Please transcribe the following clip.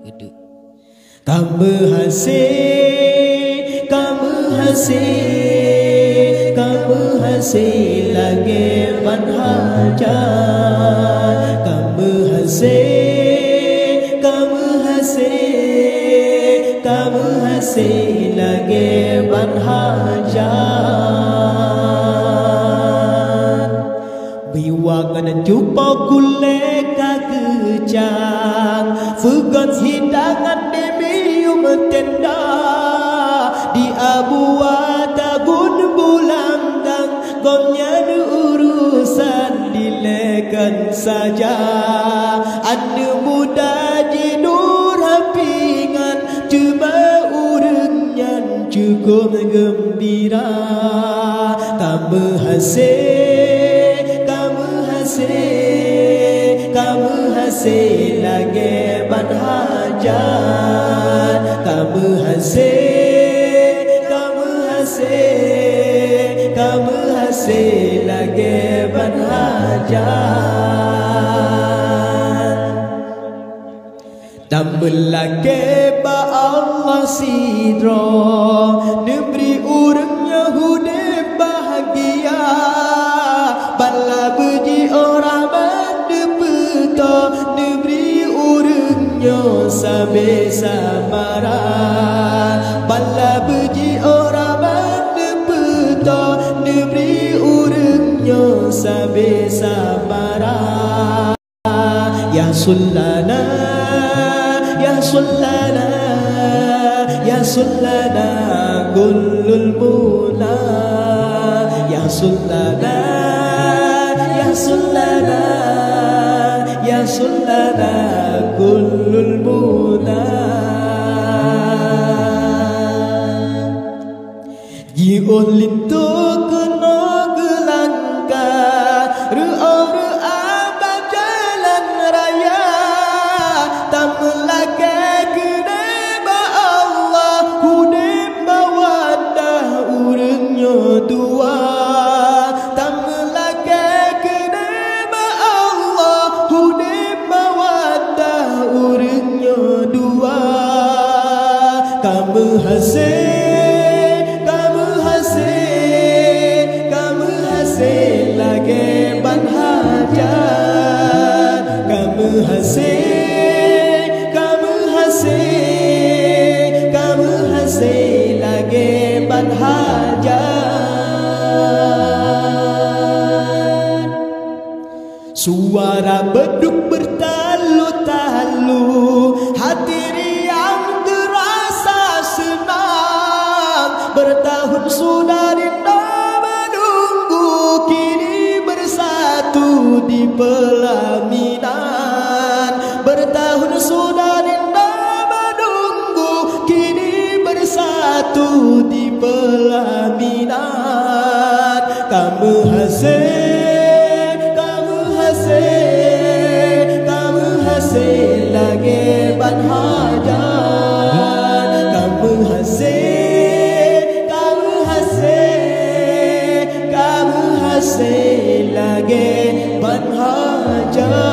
Kamu hasih, kamu hasih, kamu hasih lagi panhajar. Kamu hasih, kamu hasih, kamu hasih lagi panhajar. Biwangan jumpa kulek kekejang, fugon hidangan tenda di abuat agun bulanggang, gomnya urusan dilekan saja. Anu muda jidur hapingan, cuma urengnya cukup gembira. Kamu hasih, kamu hasih, kamu hasih lagi banhajar. Kamu hasih, kamu hasih, kamu hasih lagi banhajar. Tambah lagi ba Allah sidro, memberi urangnya hudib bahagia. Bala beji orang mendepeto, memberi urangnya sampai samara. Bala beji orang mendepeto, memberi urangnya sampai samara. Ya Sulana, ya Sulana, ya Sulana kullul muna. Ya Sulana, ya Sulana, ya Sulana kullul muna. Jion lintu kena gelangka, ru'au-ru'a jalan raya. Tamlake kene ba Allah, hudib mawadah urangnya dua. Tamlake kene ba Allah, hudib mawadah urangnya dua. Kamu hasih, kamu hasih, kamu hasih lagi banhajar. Kamu hasih, kamu hasih, kamu hasih lagi banhajar. Suara beduk bertalu-talu, hati riang terasa senang. Bertahun sudah rindu menunggu, kini bersatu di pelaminan. Bertahun sudah rindu menunggu, kini bersatu di pelaminan. Kamu hasih, kamu hasih, kamu hasih lagi banhajar. Kamu hasih, kamu hasih, kamu hasih lagi banhajar.